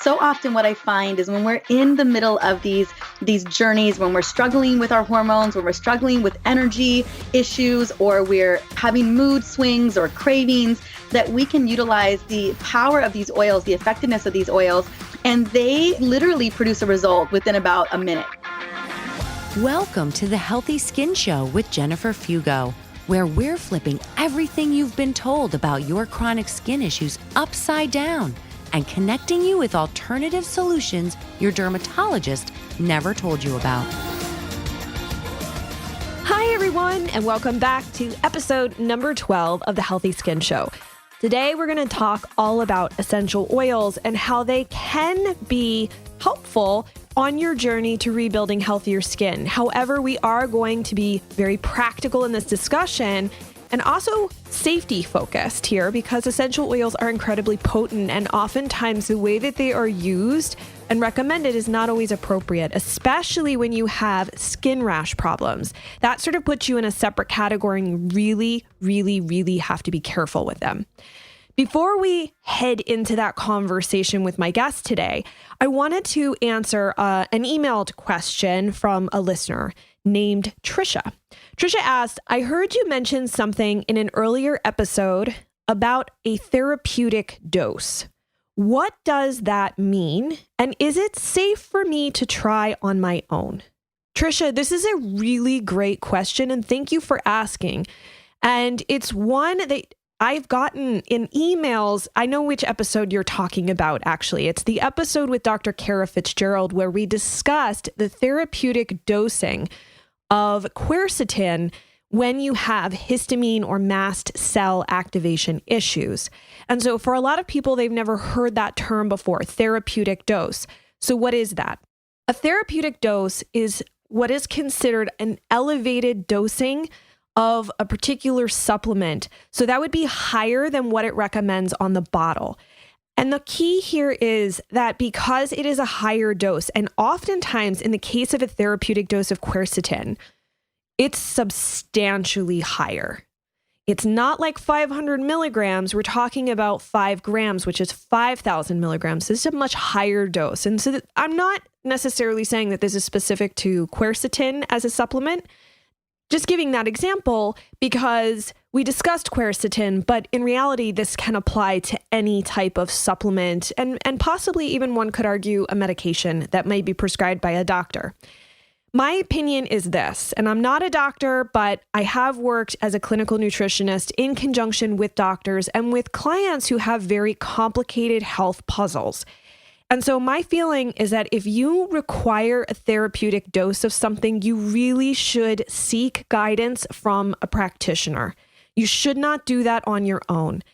so often what I find is when we're in the middle of these journeys, when we're struggling with our hormones, when we're struggling with energy issues, or we're having mood swings or cravings, that we can utilize the power of these oils, the effectiveness of these oils, and they literally produce a result within about a minute. Welcome to the Healthy Skin Show with Jennifer Fugo, where we're flipping everything you've been told about your chronic skin issues upside down and connecting you with alternative solutions your dermatologist never told you about. Hi, everyone, and welcome back to episode number 12 of the Healthy Skin Show. Today, we're going to talk all about essential oils and how they can be helpful on your journey to rebuilding healthier skin. However, we are going to be very practical in this discussion and also safety focused here because essential oils are incredibly potent, and oftentimes the way that they are used and recommended is not always appropriate, especially when you have skin rash problems. That sort of puts you in a separate category, and you really have to be careful with them. Before we head into that conversation with my guest today, I wanted to answer an emailed question from a listener named Trisha. Trisha asked, I heard you mention something in an earlier episode about a therapeutic dose. What does that mean? And is it safe for me to try on my own? Trisha, this is a really great question, and thank you for asking. And it's one that I've gotten in emails. I know which episode you're talking about, actually. It's the episode with Dr. Kara Fitzgerald where we discussed the therapeutic dosing of quercetin when you have histamine or mast cell activation issues. And so for a lot of people, they've never heard that term before, therapeutic dose. So what is that? A therapeutic dose is what is considered an elevated dosing of a particular supplement. So that would be higher than what it recommends on the bottle. And the key here is that because it is a higher dose, and oftentimes in the case of a therapeutic dose of quercetin, it's substantially higher. It's not like 500 milligrams. We're talking about 5 grams, which is 5,000 milligrams. This is a much higher dose. And so I'm not necessarily saying that this is specific to quercetin as a supplement. Just giving that example because we discussed quercetin, but in reality, this can apply to any type of supplement and possibly even one could argue a medication that may be prescribed by a doctor. My opinion is this, and I'm not a doctor, but I have worked as a clinical nutritionist in conjunction with doctors and with clients who have very complicated health puzzles. And so my feeling is that if you require a therapeutic dose of something, you really should seek guidance from a practitioner. You should not do that on your own.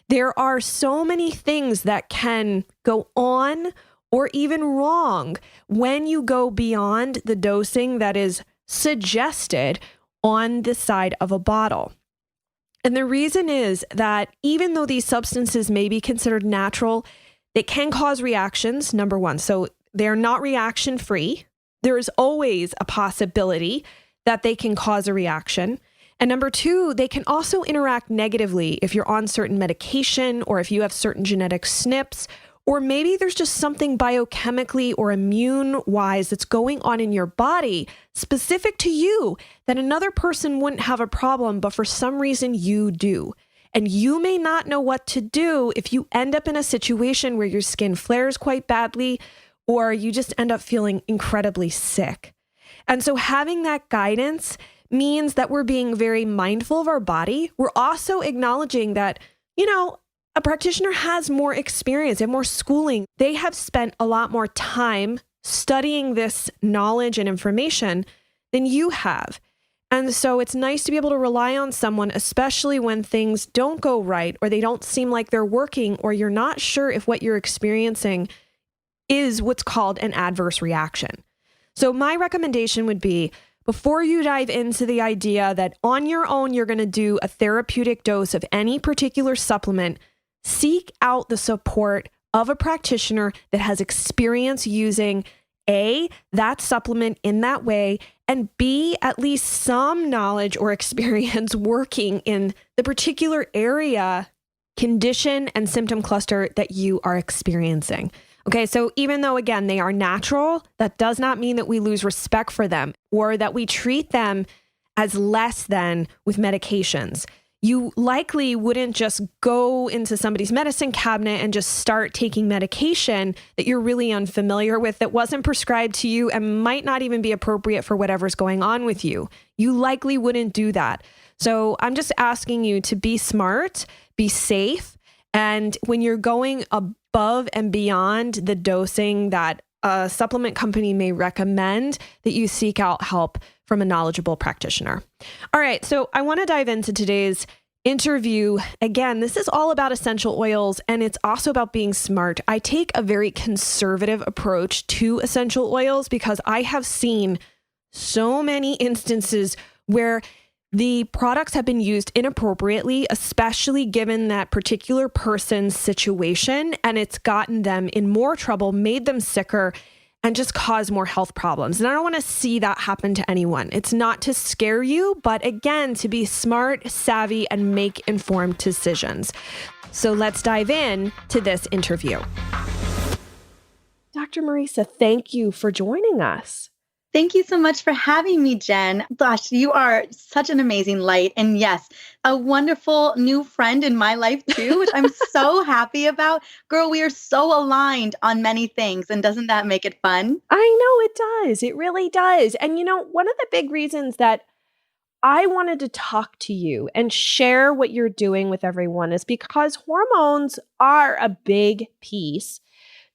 There are so many things that can go on or even wrong when you go beyond the dosing that is suggested on the side of a bottle. And the reason is that even though these substances may be considered natural, they can cause reactions, number one. So they're not reaction free. There is always a possibility that they can cause a reaction. And number two, they can also interact negatively if you're on certain medication or if you have certain genetic SNPs, or maybe there's just something biochemically or immune-wise that's going on in your body specific to you that another person wouldn't have a problem, but for some reason you do. And you may not know what to do if you end up in a situation where your skin flares quite badly or you just end up feeling incredibly sick. And so having that guidance means that we're being very mindful of our body. We're also acknowledging that, a practitioner has more experience and more schooling. They have spent a lot more time studying this knowledge and information than you have. And so it's nice to be able to rely on someone, especially when things don't go right or they don't seem like they're working or you're not sure if what you're experiencing is what's called an adverse reaction. So my recommendation would be, before you dive into the idea that on your own you're going to do a therapeutic dose of any particular supplement, seek out the support of a practitioner that has experience using A, that supplement in that way, and B, at least some knowledge or experience working in the particular area, condition, and symptom cluster that you are experiencing. Okay, so even though, again, they are natural, that does not mean that we lose respect for them or that we treat them as less than with medications. You likely wouldn't just go into somebody's medicine cabinet and just start taking medication that you're really unfamiliar with, that wasn't prescribed to you and might not even be appropriate for whatever's going on with you. You likely wouldn't do that. So I'm just asking you to be smart, be safe, and when you're going above and beyond the dosing that a supplement company may recommend, that you seek out help from a knowledgeable practitioner. All right, so I want to dive into today's interview. Again, this is all about essential oils, and it's also about being smart. I take a very conservative approach to essential oils because I have seen so many instances where the products have been used inappropriately, especially given that particular person's situation, and it's gotten them in more trouble, made them sicker, and just caused more health problems. And I don't want to see that happen to anyone. It's not to scare you, but again, to be smart, savvy, and make informed decisions. So let's dive in to this interview. Dr. Mariza, thank you for joining us. Thank you so much for having me, Jen. Gosh, you are such an amazing light. And yes, a wonderful new friend in my life too, which I'm so happy about. Girl, we are so aligned on many things. And doesn't that make it fun? I know it does. It really does. And one of the big reasons that I wanted to talk to you and share what you're doing with everyone is because hormones are a big piece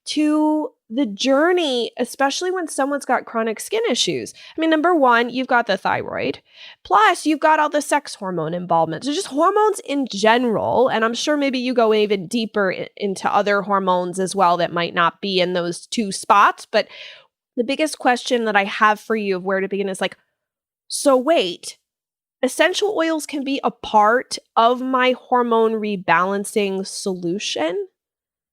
to the journey, especially when someone's got chronic skin issues. I mean, number one, you've got the thyroid, plus you've got all the sex hormone involvement. So just hormones in general, and I'm sure maybe you go even deeper into other hormones as well that might not be in those two spots. But the biggest question that I have for you of where to begin is so wait, essential oils can be a part of my hormone rebalancing solution?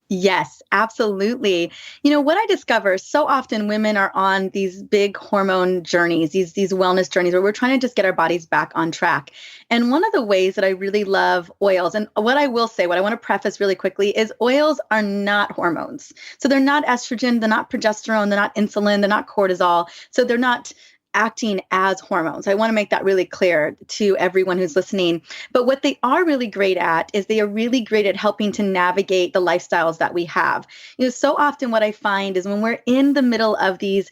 Yes, absolutely. What I discover so often women are on these big hormone journeys, these wellness journeys where we're trying to just get our bodies back on track. And one of the ways that I really love oils, and what I will say, what I want to preface really quickly is oils are not hormones. So they're not estrogen, they're not progesterone, they're not insulin, they're not cortisol. So they're not acting as hormones. I want to make that really clear to everyone who's listening. But what they are really great at is they are really great at helping to navigate the lifestyles that we have. So often what I find is when we're in the middle of these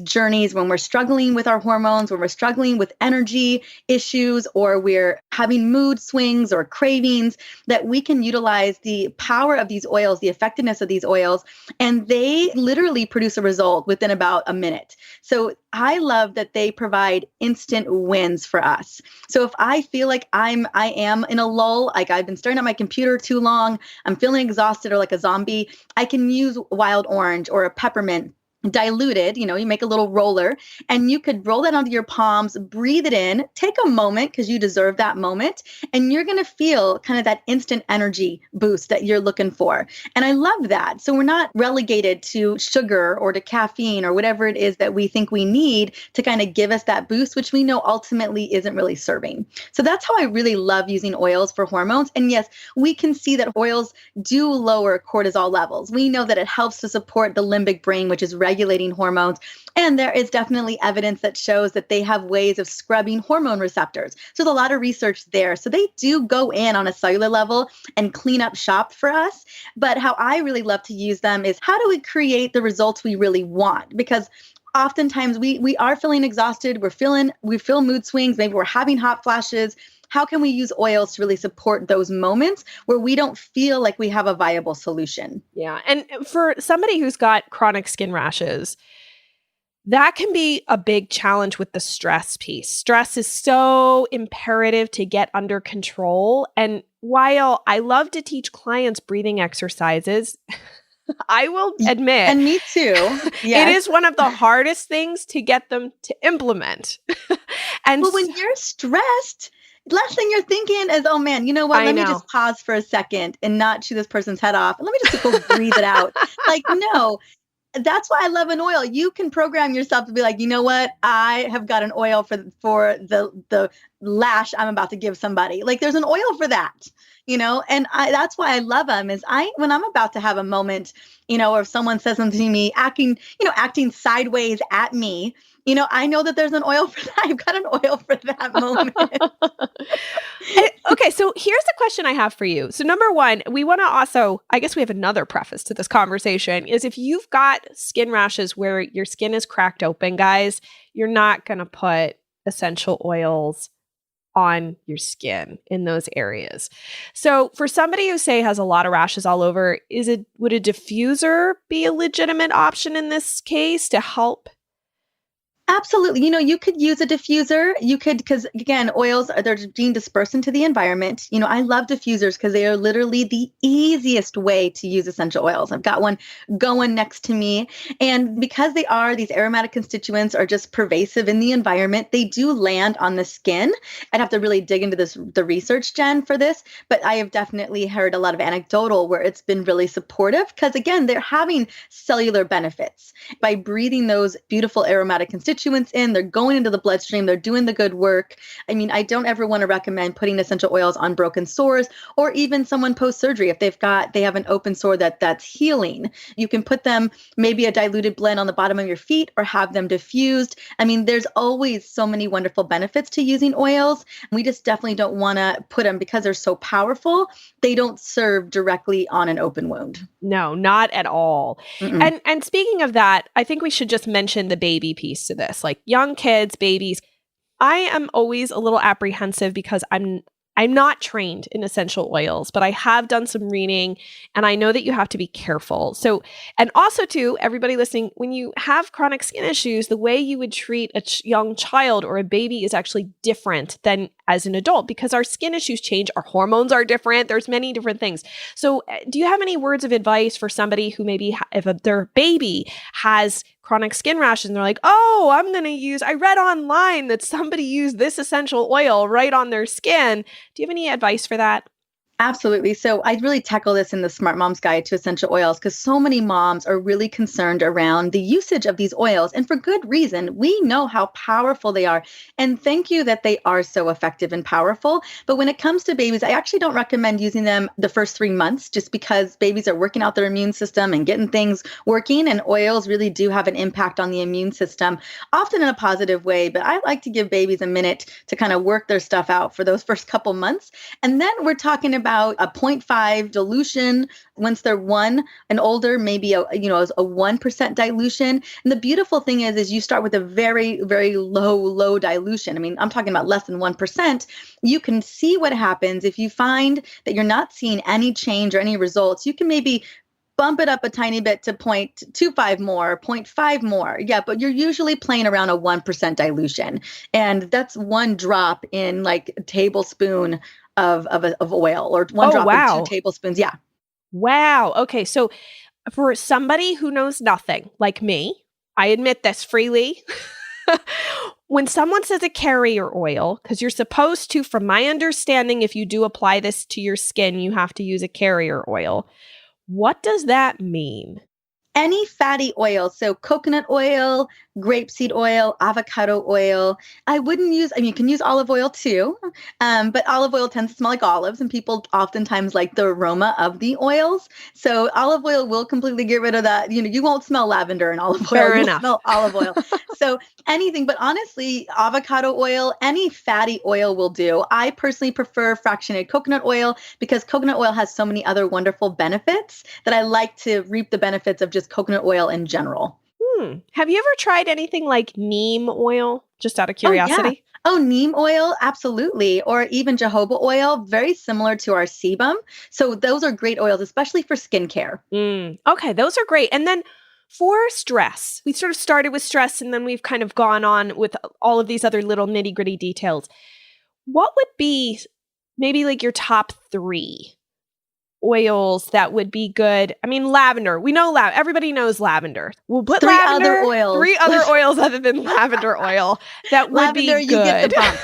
journeys, when we're struggling with our hormones, when we're struggling with energy issues, or we're having mood swings or cravings, that we can utilize the power of these oils, the effectiveness of these oils, and they literally produce a result within about a minute. So I love that they provide instant wins for us. So if I feel like I am in a lull, like I've been staring at my computer too long, I'm feeling exhausted or like a zombie, I can use wild orange or a peppermint diluted, you make a little roller and you could roll that onto your palms, breathe it in, take a moment because you deserve that moment. And you're going to feel kind of that instant energy boost that you're looking for. And I love that. So we're not relegated to sugar or to caffeine or whatever it is that we think we need to kind of give us that boost, which we know ultimately isn't really serving. So that's how I really love using oils for hormones. And yes, we can see that oils do lower cortisol levels. We know that it helps to support the limbic brain, which is regulating hormones. And there is definitely evidence that shows that they have ways of scrubbing hormone receptors. So there's a lot of research there. So they do go in on a cellular level and clean up shop for us. But how I really love to use them is how do we create the results we really want? Because oftentimes we are feeling exhausted. We feel mood swings. Maybe we're having hot flashes. How can we use oils to really support those moments where we don't feel like we have a viable solution? Yeah. And for somebody who's got chronic skin rashes, that can be a big challenge with the stress piece. Stress is so imperative to get under control. And while I love to teach clients breathing exercises, I will admit, and me too. Yes. It is one of the hardest things to get them to implement. And when you're stressed, last thing you're thinking is, oh man, you know what? Let me just pause for a second and not chew this person's head off. Let me just go breathe it out. No, that's why I love an oil. You can program yourself to be like, you know what? I have got an oil for the lash I'm about to give somebody. There's an oil for that. and that's why I love them is when I'm about to have a moment, or if someone says something to me, acting sideways at me, I know that there's an oil for that. I've got an oil for that moment. Okay, so here's the question I have for you. So number one, we want to also, I guess we have another preface to this conversation, is if you've got skin rashes where your skin is cracked open, guys, you're not going to put essential oils on your skin in those areas. So for somebody who say has a lot of rashes all over, would a diffuser be a legitimate option in this case to help? Absolutely. You could use a diffuser. Because again, oils they're being dispersed into the environment. I love diffusers because they are literally the easiest way to use essential oils. I've got one going next to me. And because these aromatic constituents are just pervasive in the environment, they do land on the skin. I'd have to really dig into the research, Jen, for this. But I have definitely heard a lot of anecdotal where it's been really supportive because, again, they're having cellular benefits by breathing those beautiful aromatic constituents in, they're going into the bloodstream, they're doing the good work. I mean, I don't ever want to recommend putting essential oils on broken sores or even someone post-surgery if they have an open sore that's healing. You can put them maybe a diluted blend on the bottom of your feet or have them diffused. I mean, there's always so many wonderful benefits to using oils. We just definitely don't want to put them because they're so powerful. They don't serve directly on an open wound. No, not at all. And speaking of that, I think we should just mention the baby piece to this, like young kids, babies. I am always a little apprehensive because I'm not trained in essential oils, but I have done some reading and I know that you have to be careful. So, and also too, everybody listening, when you have chronic skin issues, the way you would treat a young child or a baby is actually different than as an adult because our skin issues change. Our hormones are different. There's many different things. So do you have any words of advice for somebody who maybe if their baby has chronic skin rashes and they're like, oh, I read online that somebody used this essential oil right on their skin. Do you have any advice for that? Absolutely. So I really tackle this in the Smart Mom's Guide to Essential Oils because so many moms are really concerned around the usage of these oils. And for good reason, we know how powerful they are. And thank you that they are so effective and powerful. But when it comes to babies, I actually don't recommend using them the first 3 months just because babies are working out their immune system and getting things working. And oils really do have an impact on the immune system, often in a positive way. But I like to give babies a minute to kind of work their stuff out for those first couple months. And then we're talking about a 0.5 dilution once they're 1 and older, maybe a 1% dilution. And the beautiful thing is you start with a very, very low dilution. I mean, I'm talking about less than 1%. You can see what happens if you find that you're not seeing any change or any results. You can maybe bump it up a tiny bit to 0.25 more, 0.5 more. Yeah, but you're usually playing around a 1% dilution. And that's one drop in like a tablespoon of oil or one drop in 2 tablespoons. Yeah. Wow. Okay. So for somebody who knows nothing like me, I admit this freely. When someone says a carrier oil, because you're supposed to, from my understanding, if you do apply this to your skin, you have to use a carrier oil. What does that mean? Any fatty oil, so coconut oil, grapeseed oil, avocado oil. You can use olive oil too, but olive oil tends to smell like olives and people oftentimes like the aroma of the oils. So olive oil will completely get rid of that. You won't smell lavender in olive oil. Fair You'll enough. smell olive oil. So anything, but honestly, avocado oil, any fatty oil will do. I personally prefer fractionated coconut oil because coconut oil has so many other wonderful benefits that I like to reap the benefits of just coconut oil in general. Have you ever tried anything like neem oil? Just out of curiosity. Oh, neem oil, absolutely. Or even jojoba oil, very similar to our sebum. So those are great oils, especially for skincare. Okay, those are great. And then for stress, we sort of started with stress and then we've kind of gone on with all of these other little nitty gritty details. What would be maybe like your top 3 oils that would be good? I mean, lavender. We know everybody knows lavender. We'll put 3 lavender, other oils. 3 other oils other than lavender oil that would lavender, be good. You get the bump.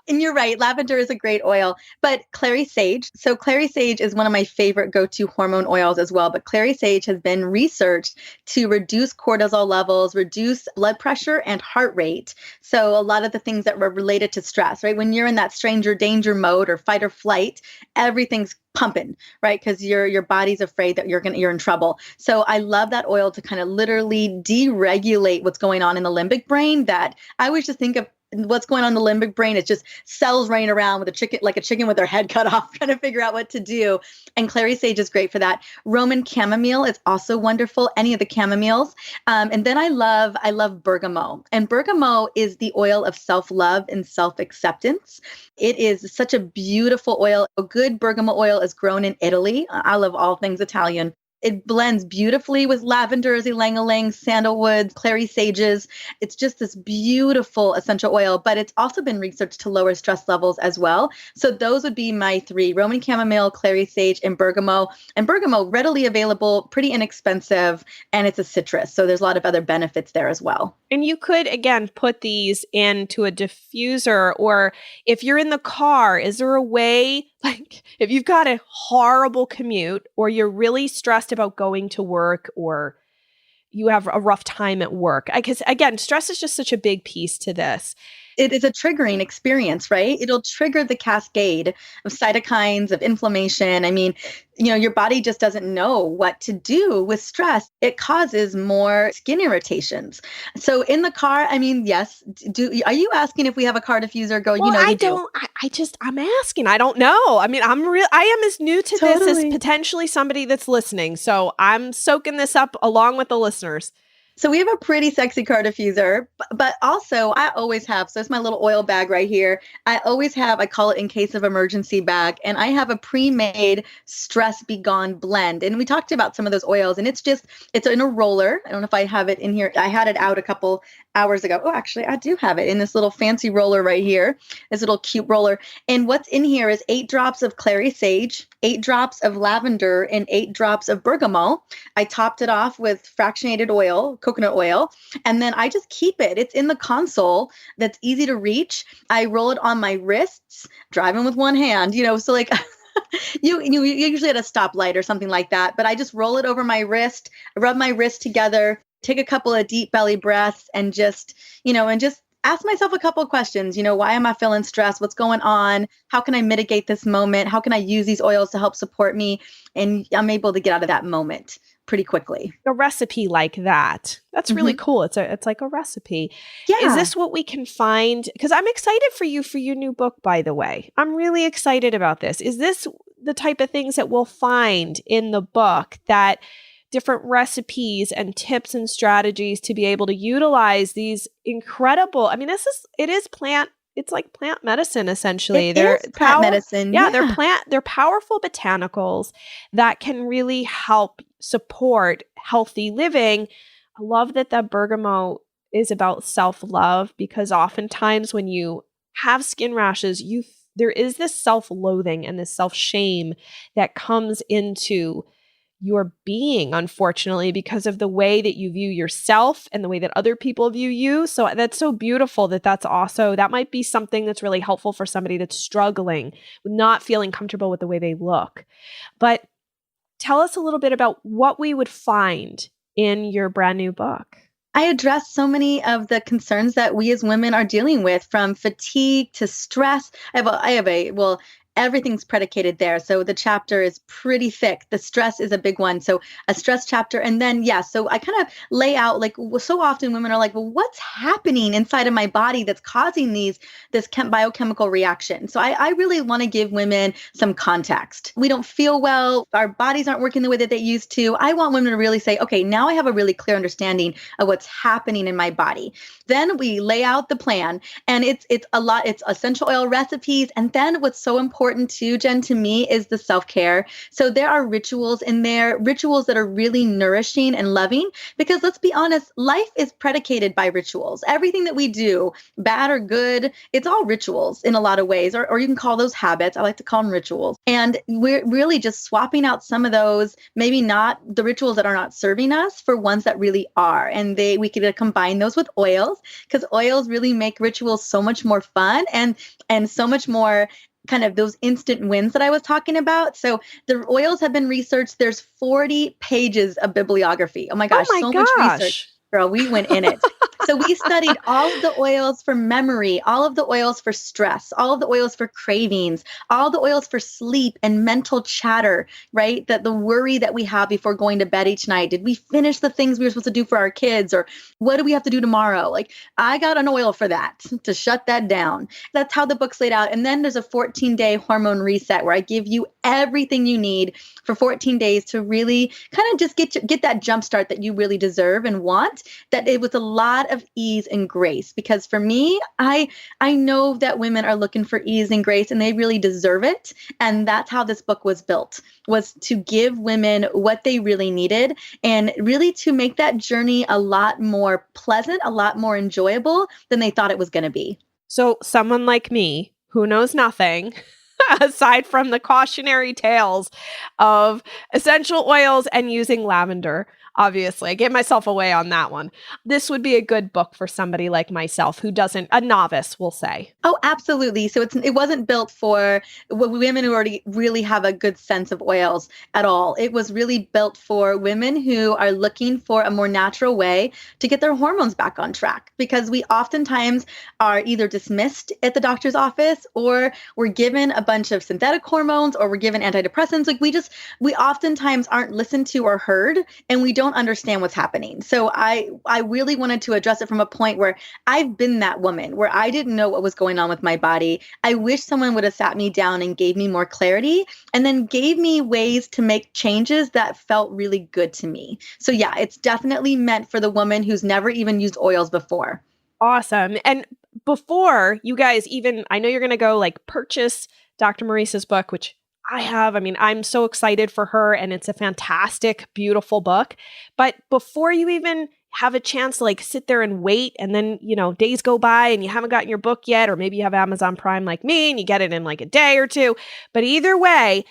And you're right, lavender is a great oil, but clary sage. So clary sage is one of my favorite go-to hormone oils as well. But clary sage has been researched to reduce cortisol levels, reduce blood pressure and heart rate. So a lot of the things that were related to stress, right? When you're in that stranger danger mode or fight or flight, everything's pumping, right? Because your body's afraid that you're in trouble. So I love that oil to kind of literally deregulate what's going on in the limbic brain. That I always just think of what's going on in the limbic brain. It's just cells running around with a chicken, like a chicken with their head cut off, trying to figure out what to do. And clary sage is great for that. Roman chamomile is also wonderful. Any of the chamomiles. And then I love bergamot. And bergamot is the oil of self-love and self-acceptance. It is such a beautiful oil. A good bergamot oil is grown in Italy. I love all things Italian. It blends beautifully with lavenders, ylang-ylang, sandalwoods, clary sages. It's just this beautiful essential oil, but it's also been researched to lower stress levels as well. So those would be my three: Roman chamomile, clary sage, and bergamot. And bergamot, readily available, pretty inexpensive, and it's a citrus. So there's a lot of other benefits there as well. And you could, again, put these into a diffuser, or if you're in the car, is there a way, like if you've got a horrible commute or you're really stressed about going to work or you have a rough time at work? Because again, stress is just such a big piece to this. It is a triggering experience, right? It'll trigger the cascade of cytokines, of inflammation. I mean, your body just doesn't know what to do with stress. It causes more skin irritations. So in the car, I mean, yes. Are you asking if we have a car diffuser? I'm asking. I don't know. I mean, I am as new to this as potentially somebody that's listening. So I'm soaking this up along with the listeners. So we have a pretty sexy car diffuser, but also I always have, so it's my little oil bag right here. I always have, I call it in case of emergency bag, and I have a pre-made Stress Be Gone blend. And we talked about some of those oils, and it's in a roller. I don't know if I have it in here. I had it out a couple hours ago. Oh, actually, I do have it in this little fancy roller right here, this little cute roller. And what's in here is 8 drops of clary sage, 8 drops of lavender, and 8 drops of bergamot. I topped it off with fractionated oil, coconut oil, and then I just keep it. It's in the console that's easy to reach. I roll it on my wrists, driving with one hand, so like you usually at a stoplight or something like that, but I just roll it over my wrist, rub my wrist together, take a couple of deep belly breaths, and just ask myself a couple of questions. Why am I feeling stressed? What's going on? How can I mitigate this moment? How can I use these oils to help support me? And I'm able to get out of that moment pretty quickly. A recipe like that. That's really cool. It's like a recipe. Yeah. Is this what we can find? Because I'm excited for your new book, by the way. I'm really excited about this. Is this the type of things that we'll find in the book, that different recipes and tips and strategies to be able to utilize these incredible, I mean, it's like plant medicine, essentially. They're plant medicine. Yeah, they're powerful botanicals that can really help support healthy living. I love that the bergamot is about self-love, because oftentimes when you have skin rashes, there is this self-loathing and this self-shame that comes into your being, unfortunately, because of the way that you view yourself and the way that other people view you. So that's so beautiful that might be something that's really helpful for somebody that's struggling with not feeling comfortable with the way they look. But tell us a little bit about what we would find in your brand new book. I address so many of the concerns that we as women are dealing with, from fatigue to stress. Everything's predicated there. So the chapter is pretty thick. The stress is a big one. So a stress chapter. And then, so I kind of lay out, like, so often women are like, well, what's happening inside of my body that's causing this biochemical reaction? So I really want to give women some context. We don't feel well. Our bodies aren't working the way that they used to. I want women to really say, okay, now I have a really clear understanding of what's happening in my body. Then we lay out the plan, and it's a lot. It's essential oil recipes. And then what's so important important too, Jen, to me is the self-care. So there are rituals in there, rituals that are really nourishing and loving, because let's be honest, life is predicated by rituals. Everything that we do, bad or good, it's all rituals in a lot of ways, or you can call those habits. I like to call them rituals. And we're really just swapping out some of those, maybe not the rituals that are not serving us for ones that really are. And we could combine those with oils, because oils really make rituals so much more fun and so much more kind of those instant wins that I was talking about. So the oils have been researched. There's 40 pages of bibliography. Oh my gosh, much research. Girl, we went in it. So we studied all of the oils for memory, all of the oils for stress, all of the oils for cravings, all the oils for sleep and mental chatter, right? That the worry that we have before going to bed each night. Did we finish the things we were supposed to do for our kids? Or what do we have to do tomorrow? Like, I got an oil for that, to shut that down. That's how the book's laid out. And then there's a 14-day hormone reset where I give you everything you need for 14 days to really kind of just get that jump start that you really deserve and want. That it was a lot of ease and grace, because for me, I know that women are looking for ease and grace, and they really deserve it. And that's how this book was built, was to give women what they really needed, and really to make that journey a lot more pleasant, a lot more enjoyable than they thought it was going to be. So someone like me who knows nothing aside from the cautionary tales of essential oils and using lavender. Obviously, I gave myself away on that one. This would be a good book for somebody like myself who doesn't, a novice, we'll say. Oh, absolutely. So it wasn't built for women who already really have a good sense of oils at all. It was really built for women who are looking for a more natural way to get their hormones back on track, because we oftentimes are either dismissed at the doctor's office, or we're given a bunch of synthetic hormones, or we're given antidepressants. Like we oftentimes aren't listened to or heard, and we don't understand what's happening. So I really wanted to address it from a point where I've been that woman where I didn't know what was going on with my body. I wish someone would have sat me down and gave me more clarity, and then gave me ways to make changes that felt really good to me. So yeah, it's definitely meant for the woman who's never even used oils before. Awesome. And before you guys even, I know you're going to go like purchase Dr. Mariza's book, which I have. I mean, I'm so excited for her, and it's a fantastic, beautiful book. But before you even have a chance to like sit there and wait, and then, days go by and you haven't gotten your book yet, or maybe you have Amazon Prime like me and you get it in like a day or two. But either way,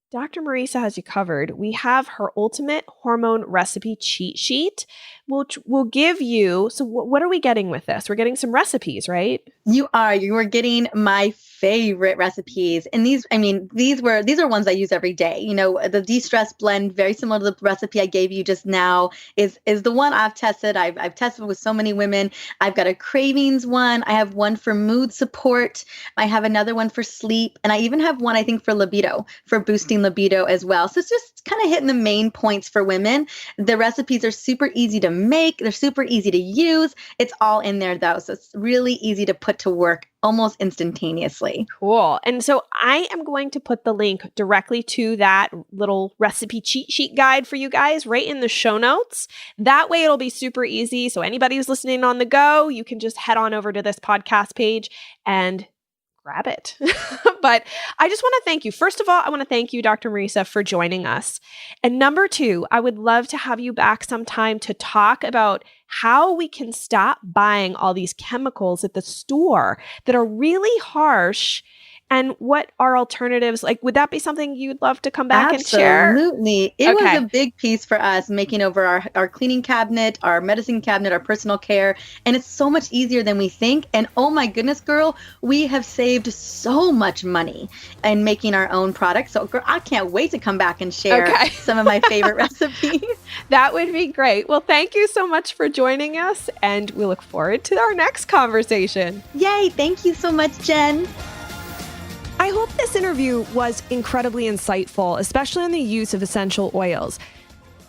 Dr. Mariza has you covered. We have her ultimate hormone recipe cheat sheet, which will give you, so what are we getting with this? We're getting some recipes, right? You are getting my favorite recipes. And these are ones I use every day. The de-stress blend, very similar to the recipe I gave you just now, is the one I've tested. I've tested with so many women. I've got a cravings one. I have one for mood support. I have another one for sleep. And I even have one, I think, for libido, for boosting libido as well. So it's just kind of hitting the main points for women. The recipes are super easy to make. They're super easy to use. It's all in there though. So it's really easy to put to work almost instantaneously. Cool. And so I am going to put the link directly to that little recipe cheat sheet guide for you guys right in the show notes. That way it'll be super easy. So anybody who's listening on the go, you can just head on over to this podcast page and grab it. But I just want to thank you. First of all, I want to thank you, Dr. Mariza, for joining us. And number two, I would love to have you back sometime to talk about how we can stop buying all these chemicals at the store that are really harsh, and what are alternatives. Like, would that be something you'd love to come back and share? Absolutely. It was a big piece for us, making over our cleaning cabinet, our medicine cabinet, our personal care. And it's so much easier than we think. And oh my goodness, girl, we have saved so much money in making our own products. So girl, I can't wait to come back and share some of my favorite recipes. That would be great. Well, thank you so much for joining us, and we look forward to our next conversation. Yay. Thank you so much, Jen. I hope this interview was incredibly insightful, especially on the use of essential oils.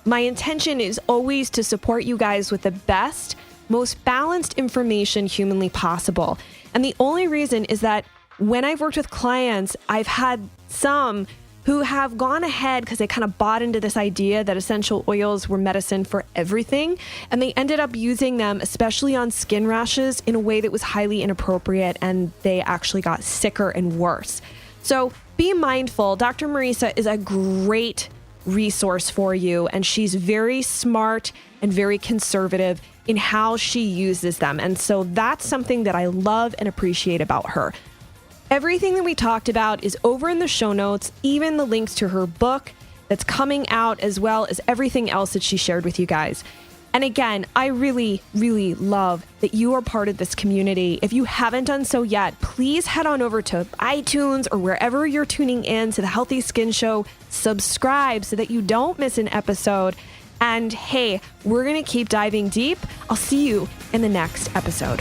My intention is always to support you guys with the best, most balanced information humanly possible. And the only reason is that when I've worked with clients, I've had some who have gone ahead because they kind of bought into this idea that essential oils were medicine for everything. And they ended up using them, especially on skin rashes, in a way that was highly inappropriate, and they actually got sicker and worse. So be mindful. Dr. Mariza is a great resource for you, and she's very smart and very conservative in how she uses them. And so that's something that I love and appreciate about her. Everything that we talked about is over in the show notes, even the links to her book that's coming out, as well as everything else that she shared with you guys. And again, I really, really love that you are part of this community. If you haven't done so yet, please head on over to iTunes or wherever you're tuning in to the Healthy Skin Show. Subscribe so that you don't miss an episode. And hey, we're going to keep diving deep. I'll see you in the next episode.